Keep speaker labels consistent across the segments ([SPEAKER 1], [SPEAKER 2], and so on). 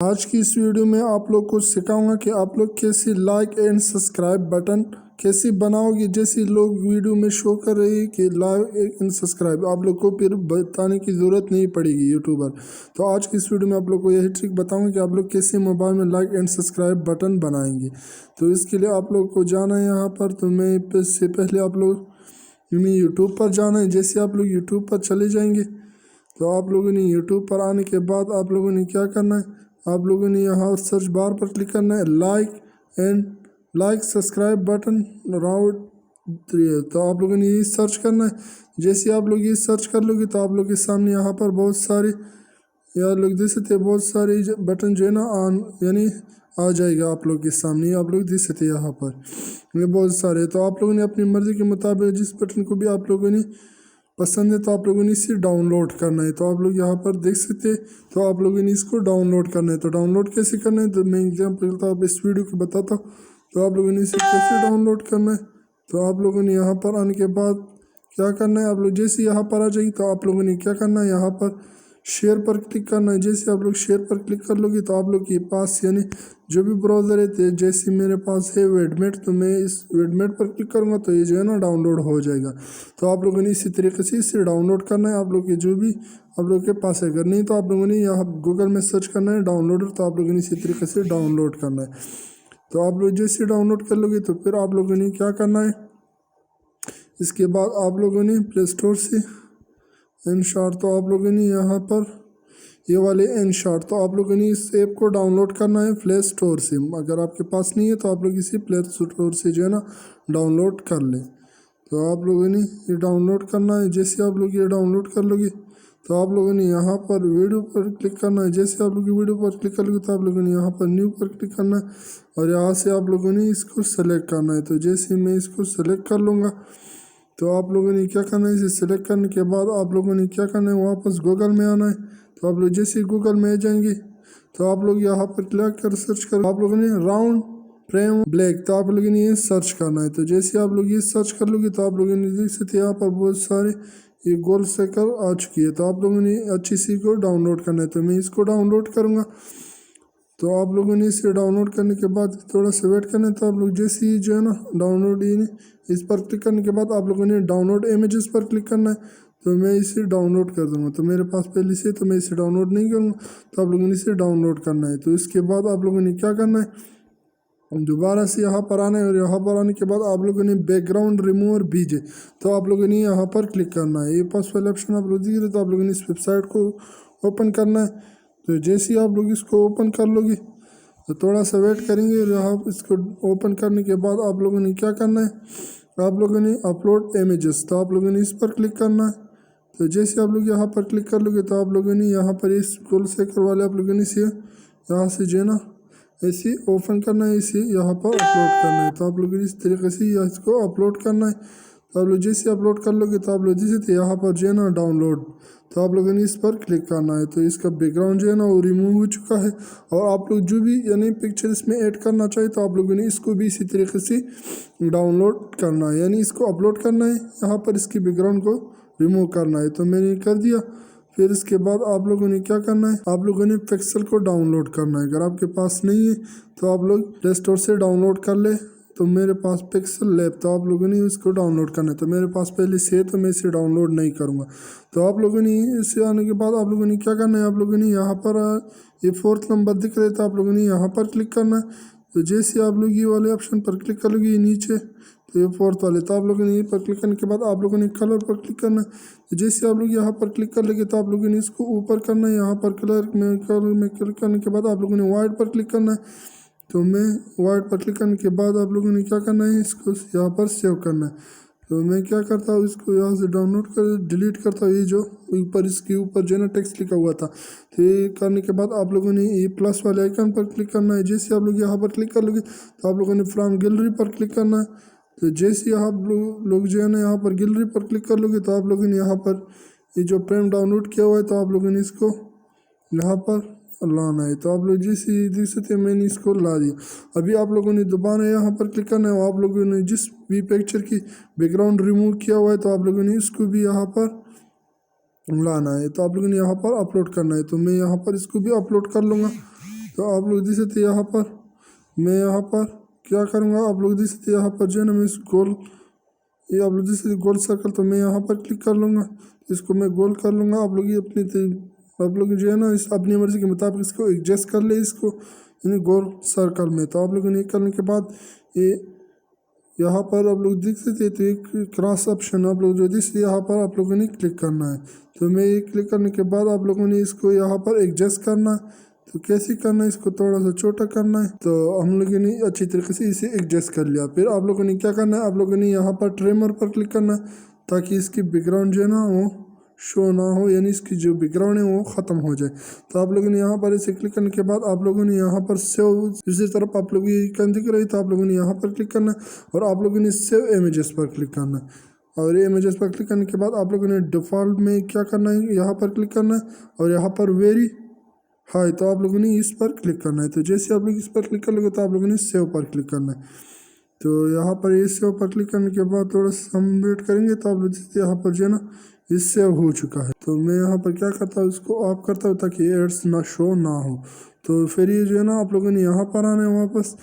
[SPEAKER 1] आज की इस वीडियो में आप लोग को सिखाऊंगा कि आप लोग कैसे लाइक एंड सब्सक्राइब बटन कैसे बनाओगे। जैसे लोग वीडियो में शो कर रहे हैं कि लाइक एंड सब्सक्राइब, आप लोग को फिर बताने की ज़रूरत नहीं पड़ेगी यूट्यूबर। तो आज की इस वीडियो में आप लोग को यही ट्रिक बताऊंगा कि आप लोग कैसे मोबाइल में लाइक एंड सब्सक्राइब बटन बनाएंगे। तो इसके लिए आप लोग को जाना है यहाँ पर। तो मैं इससे पहले आप लोग यूट्यूब पर जाना है। जैसे आप लोग यूट्यूब पर चले जाएंगे तो आप लोगों ने यूट्यूब पर आने के बाद आप लोगों ने क्या करना है, आप लोगों ने यहाँ सर्च बार पर क्लिक करना है लाइक सब्सक्राइब बटन राउंड 3। तो आप लोगों ने ये सर्च करना है। जैसे आप लोग ये सर्च कर लोगे तो आप लोग के सामने यहाँ पर बहुत सारे यार लोग देख सकते हैं, बहुत सारे बटन जो है ना ऑन यानी आ जाएगा आप लोग के सामने। आप लोग देख सकते हैं यहाँ पर ये बहुत सारे। तो आप लोगों ने अपनी मर्ज़ी के मुताबिक जिस बटन को भी आप लोगों ने पसंद है तो आप लोगों ने इसे डाउनलोड करना है। तो आप लोग यहाँ पर देख सकते हैं। तो आप लोगों ने इसको डाउनलोड करना है। तो डाउनलोड कैसे करना है तो मैं एग्जाम्पल तो आप इस वीडियो को बताता हूँ। तो आप लोगों ने इसे कैसे डाउनलोड करना है तो आप लोगों ने यहाँ पर आने के बाद क्या करना है, आप लोग जैसे यहाँ पर आ जाएगी तो आप लोगों ने क्या करना है, यहाँ पर शेयर पर क्लिक करना है। जैसे आप लोग शेयर पर क्लिक कर लोगे तो आप लोग के पास यानी जो भी ब्राउज़र है, जैसे मेरे पास है वेडमेट, तो मैं इस वेडमेट पर क्लिक करूँगा तो ये जो है ना डाउनलोड हो जाएगा। तो आप लोगों ने इसी तरीके से इसे डाउनलोड करना है आप लोग के जो भी आप लोग के पास है। अगर नहीं तो आप लोगों ने यहाँ गूगल में सर्च करना है डाउनलोडर, तो आप लोगों ने इसी तरीके से डाउनलोड करना है। तो आप लोग जैसे डाउनलोड कर लोगे तो फिर आप लोगों ने क्या करना है, इसके बाद आप लोगों ने प्ले स्टोर से इनशॉट, तो आप लोगों ने यहाँ पर ये वाले इनशॉट, तो आप लोगों ने इस ऐप को डाउनलोड करना है प्ले स्टोर से। अगर आपके पास नहीं है तो आप लोग इसे प्ले स्टोर से जो है ना डाउनलोड कर लें। तो आप लोगों ने ये डाउनलोड करना है। जैसे आप लोग ये डाउनलोड कर लोगे तो आप लोगों ने यहाँ पर वीडियो पर क्लिक करना है। जैसे आप लोग वीडियो पर क्लिक कर लोगे तो आप लोगों ने यहाँ पर न्यू पर क्लिक करना है और यहाँ से आप लोगों ने इसको सेलेक्ट करना है। तो जैसे मैं इसको सेलेक्ट कर लूँगा तो आप लोगों ने क्या करना है, इसे सेलेक्ट करने के बाद आप लोगों ने क्या करना है, वापस गूगल में आना है। तो आप लोग जैसे गूगल में आ जाएंगे तो आप लोग यहाँ पर क्लिक कर सर्च कर आप लोगों ने राउंड फ्रेम ब्लैक, तो आप लोगों ने ये सर्च करना है। तो जैसे आप लोग ये सर्च कर लोगे तो आप लोगों ने देख सकते हैं यहाँ पर बहुत सारे ये गोल सर्कल आ चुकी है। तो आप लोगों ने अच्छी सी को डाउनलोड करना है। तो मैं इसको डाउनलोड करूँगा। तो आप लोगों ने इसे डाउनलोड करने के बाद थोड़ा सा वेट करना है। तो आप लोग जैसे ही जो है ना डाउनलोड इस पर क्लिक करने के बाद आप लोगों ने डाउनलोड इमेजेस पर क्लिक करना है। तो मैं इसे डाउनलोड कर दूँगा। तो मेरे पास पहले से तो मैं इसे डाउनलोड नहीं करूँगा। तो आप लोगों ने इसे डाउनलोड करना है। तो इसके बाद आप लोगों ने क्या करना है, दोबारा से यहाँ पर आना है और यहाँ पर आने के बाद आप लोगों ने बैकग्राउंड रिमूवर बीजे, तो आप लोगों ने यहाँ पर क्लिक करना है। ये फर्स्ट वाला ऑप्शन आप लोग दिख रहे, तो आप लोगों ने इस वेबसाइट को ओपन करना है। तो जैसे ही आप लोग इसको ओपन कर लोगे तो थोड़ा सा वेट करेंगे और यहाँ इसको ओपन करने के बाद आप लोगों ने क्या करना है, आप लोगों ने अपलोड इमेजेस, तो आप लोगों ने इस पर क्लिक करना है। तो जैसे आप लोग यहाँ पर क्लिक कर लोगे तो आप लोगों ने यहाँ पर इस गोल सेकर वाले आप लोगों ने इसे यहाँ से जो है ना ऐसे ओपन करना है, इसे यहाँ पर अपलोड करना है। तो आप लोग इस तरीके से इसको अपलोड करना है। तो आप लोग जैसे अपलोड कर लोगे तो आप लोग जैसे यहाँ पर जो है ना डाउनलोड, तो आप लोगों ने इस पर क्लिक करना है। तो इसका बैकग्राउंड जो है ना वो रिमूव हो चुका है। और आप लोग जो भी यानी पिक्चर इसमें ऐड करना चाहिए तो आप लोगों ने इसको भी इसी तरीके से डाउनलोड करना है, यानी इसको अपलोड करना है, यहाँ पर इसकी बैकग्राउंड को रिमूव करना है। तो मैंने कर दिया। फिर इसके बाद आप लोगों ने क्या करना है, आप लोगों ने पिक्सल को डाउनलोड करना है। अगर आपके पास नहीं है तो आप लोग प्ले स्टोर से डाउनलोड कर ले। तो मेरे पास पिक्सल लैब, तो आप लोगों ने इसको डाउनलोड करना है। तो मेरे पास पहले से है तो मैं इसे डाउनलोड नहीं करूँगा। तो आप लोगों ने इससे आने के बाद आप लोगों ने क्या करना है, आप लोगों ने यहाँ पर ये 4th नंबर दिख रहा है तो आप लोगों ने यहाँ पर क्लिक करना है। तो जैसे आप लोग ये वाले ऑप्शन पर क्लिक कर लोगे ये नीचे, तो ये 4th वाले, तो आप लोगों ने ये पर क्लिक करने के बाद आप लोगों ने कलर पर क्लिक करना है। तो जैसे आप लोग यहाँ पर क्लिक कर लेंगे तो आप लोगों ने इसको ऊपर करना है। यहाँ पर कलर में क्लिक करने के बाद आप लोगों ने वाइट पर क्लिक करना है। तो मैं वाइट पर क्लिक करने के बाद आप लोगों ने क्या करना है, इसको यहाँ पर सेव करना है। तो मैं क्या करता हूँ, इसको यहाँ से डाउनलोड कर डिलीट करता हूँ। ये जो ऊपर इसके ऊपर जो है ना टेक्स्ट लिखा हुआ था, तो ये करने के बाद आप लोगों ने ये प्लस वाले आइकन पर क्लिक करना है। जैसे आप लोग यहाँ पर क्लिक कर लोगे तो आप लोगों ने फ्रॉम गैलरी पर क्लिक करना है। तो जैसे आप लोग जो है ना यहाँ पर गैलरी पर क्लिक कर लोगे तो आप लोगों ने यहाँ पर ये जो फ्रेम डाउनलोड किया हुआ है तो आप लोगों ने इसको यहाँ पर लाना है। तो आप लोग जैसे देख सकते हैं मैंने इसको ला दिया। अभी आप लोगों ने दोबारा यहाँ पर क्लिक करना है। आप लोगों ने जिस भी पिक्चर की बैकग्राउंड रिमूव किया हुआ है तो आप लोगों ने इसको भी यहाँ पर लाना है। तो आप लोगों ने यहाँ पर अपलोड करना है। तो मैं यहाँ पर इसको भी अपलोड कर लूँगा। तो आप लोग देख सकते यहाँ पर मैं यहाँ पर क्या करूँगा, आप लोग देख सकते यहाँ पर जो है ना मैं इस गोल, ये आप लोग देख सकते गोल सर्कल, तो मैं यहाँ पर क्लिक कर लूँगा, इसको मैं गोल कर लूँगा। आप लोग ये आप लोग जो है ना इस अपनी मर्ज़ी के मुताबिक इसको एडजस्ट कर ले, इसको यानी गोल सर्कल में। तो आप लोगों ने करने के बाद ये यहाँ पर आप लोग देख सकते हैं, तो एक क्रॉस ऑप्शन आप लोग जो दिख यहाँ पर आप लोगों ने क्लिक करना है। तो मैं ये क्लिक करने के बाद आप लोगों ने इसको यहाँ पर एडजस्ट करना है। तो कैसे करना है, इसको थोड़ा सा छोटा करना है। तो हम लोगों ने अच्छी तरीके से इसे एडजस्ट कर लिया। फिर आप लोगों ने क्या करना है, आप लोगों ने यहाँ पर ट्रिमर पर क्लिक करना है ताकि इसकी बैकग्राउंड जो है ना वो शो ना हो, यानी इसकी जो बैकग्राउंड है वो ख़त्म हो जाए। तो आप लोगों ने यहाँ पर इसे क्लिक करने के बाद आप लोगों ने यहाँ पर सेव, दूसरी तरफ आप लोग ये आइकन दिख रही, तो आप लोगों ने यहाँ पर क्लिक करना है और आप लोगों ने सेव इमेजेस पर क्लिक करना है। और ये इमेजेस पर क्लिक करने के बाद आप लोगों ने डिफ़ॉल्ट में क्या करना है, यहाँ पर क्लिक करना है और यहाँ पर वेरी हाई, तो आप लोगों ने इस पर क्लिक करना है। तो जैसे आप लोग इस पर क्लिक कर लोगे तो आप लोगों ने सेव पर क्लिक करना है। तो यहाँ पर ये सेव पर क्लिक करने के बाद थोड़ा सा हम वेट करेंगे, तो आप लोग देखते यहाँ पर जो है ना ये सेव हो चुका है। तो मैं यहाँ पर क्या करता हूँ, इसको ऑफ करता हूँ ताकि एड्स ना शो ना हो। तो फिर ये जो है ना आप लोगों ने यहाँ पर आना है वापस,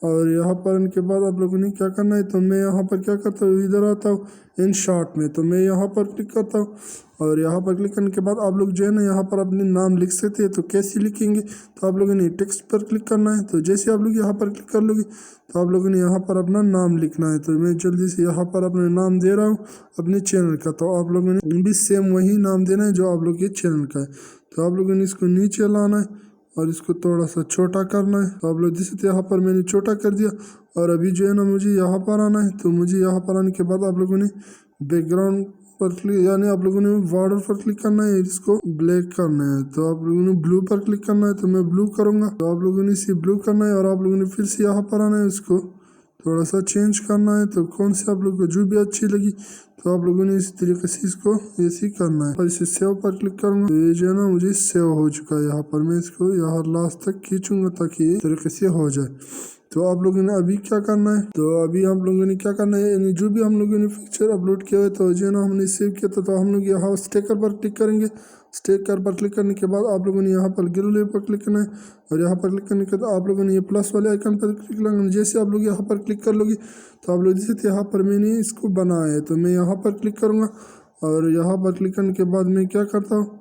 [SPEAKER 1] और यहाँ पर आने के बाद आप लोगों ने क्या करना है, तो मैं यहाँ पर क्या करता हूँ, इधर आता हूँ इन शॉर्ट में, तो मैं यहाँ पर क्लिक करता हूँ और यहाँ पर क्लिक करने के बाद आप लोग जो है ना यहाँ पर अपने नाम लिख सकते हैं। तो कैसे लिखेंगे, तो आप लोगों ने टेक्स्ट पर क्लिक करना है। तो जैसे आप लोग यहाँ पर क्लिक कर लोगे तो आप लोगों ने यहाँ पर अपना नाम लिखना है। तो मैं जल्दी से यहाँ पर अपना नाम दे रहा हूँ अपने चैनल का। तो आप लोगों ने भी सेम वही नाम देना है जो आप लोग के चैनल का है। तो आप लोगों ने इसको नीचे लाना है और इसको थोड़ा सा छोटा करना है। तो आप लोग देख सकते यहाँ पर मैंने छोटा कर दिया। और अभी जो है ना मुझे यहाँ पर आना है। तो मुझे यहाँ पर आने के बाद आप लोगों ने बैकग्राउंड पर क्लिक, यानी आप लोगों ने बॉर्डर पर क्लिक करना है, इसको ब्लैक करना है। तो आप लोगों ने ब्लू पर क्लिक करना है, तो मैं ब्लू करूँगा। तो आप लोगों ने इसे ब्लू करना है और आप लोगों ने फिर से यहाँ पर आना है, इसको थोड़ा सा चेंज करना है। तो कौन सी आप लोग को जो भी अच्छी लगी तो आप लोगों ने इसी तरीके से इसको ऐसे ही करना है। और इसे सेव पर क्लिक करूँगा, तो ये जो है ना मुझे सेव हो चुका है। यहाँ पर मैं इसको यहाँ लास्ट तक खींचूंगा ताकि इस तरीके से हो जाए। तो आप लोगों ने अभी क्या करना है, तो अभी हम लोगों ने क्या करना है, यानी जो भी हम लोगों ने पिक्चर अपलोड किया है तो जो है ना हमने सेव किया था, तो हम लोग यहाँ स्टिकर पर क्लिक करेंगे। स्टिकर पर क्लिक करने के बाद आप लोगों ने यहाँ पर गैलरी पर क्लिक करना है और यहाँ पर क्लिक करने के बाद आप लोगों ने ये प्लस वाले आइकन पर क्लिक करना है। जैसे आप लोग यहाँ पर क्लिक कर लोगे तो आप लोग जैसे यहाँ पर मैंने इसको बनाया है, तो मैं यहाँ पर क्लिक करूँगा और यहाँ पर क्लिक करने के बाद मैं क्या करता हूँ,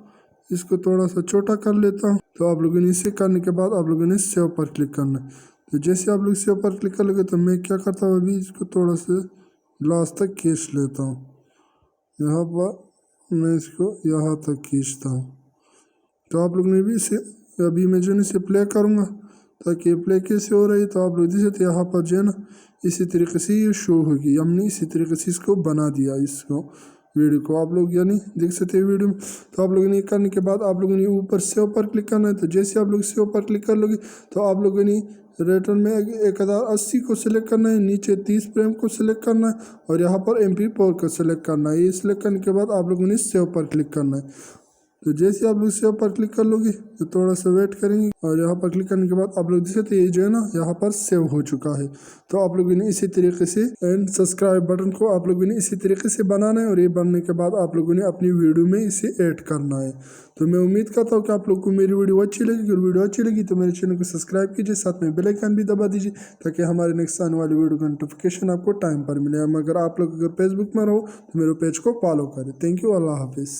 [SPEAKER 1] इसको थोड़ा सा छोटा कर लेता हूँ। तो आप लोगों ने इसे करने के बाद आप लोगों ने सेव पर क्लिक करना है। तो जैसे आप लोग सेव पर क्लिक कर लोगे तो मैं क्या करता हूँ, अभी इसको थोड़ा सा लास्ट तक खींच लेता हूँ। यहाँ पर मैं इसको यहाँ तक खींचता हूँ। तो आप लोग ने भी इसे अभी मैं जो इसे प्ले करूँगा ताकि प्ले कैसे हो रही है, तो आप लोग देख सकते यहाँ पर जो है ना इसी तरीके से ये शो होगी। हमने इसी तरीके से इसको बना दिया, इसको वीडियो को आप लोग यानी देख सकते हैं वीडियो में। तो आप लोगों ने करने के बाद आप लोगों ने ऊपर सेव पर क्लिक करना है। तो जैसे आप लोग सेव पर क्लिक कर लोगे तो आप लोगों ने रिटर्न में 1080 को सिलेक्ट करना है, नीचे 30 फ्रेम को सिलेक्ट करना है और यहाँ पर MP4 को सिलेक्ट करना है। ये सिलेक्ट करने के बाद आप लोगों ने सेव पर क्लिक करना है। तो जैसे आप लोग सेव पर क्लिक कर लोगे तो थोड़ा सा वेट करेंगे और यहाँ पर क्लिक करने के बाद आप लोग देख सकते हैं ये जो है ना यहाँ पर सेव हो चुका है। तो आप लोगों ने इसी तरीके से एंड सब्सक्राइब बटन को आप लोगों ने इसी तरीके से बनाना है और ये बनने के बाद आप लोगों ने अपनी वीडियो में इसे ऐड करना है। तो मैं उम्मीद करता हूँ कि आप लोग को मेरी वीडियो अच्छी लगी। अगर वीडियो अच्छी लगी तो मेरे चैनल को सब्सक्राइब कीजिए, साथ में बेल आइकन भी दबा दीजिए ताकि हमारे नेक्स्ट आने वाली वीडियो का नोटिफिकेशन आपको टाइम पर मिले। अगर आप लोग फेसबुक में रहो तो मेरे पेज को फॉलो करें। थैंक यू, अल्लाह हाफिज़।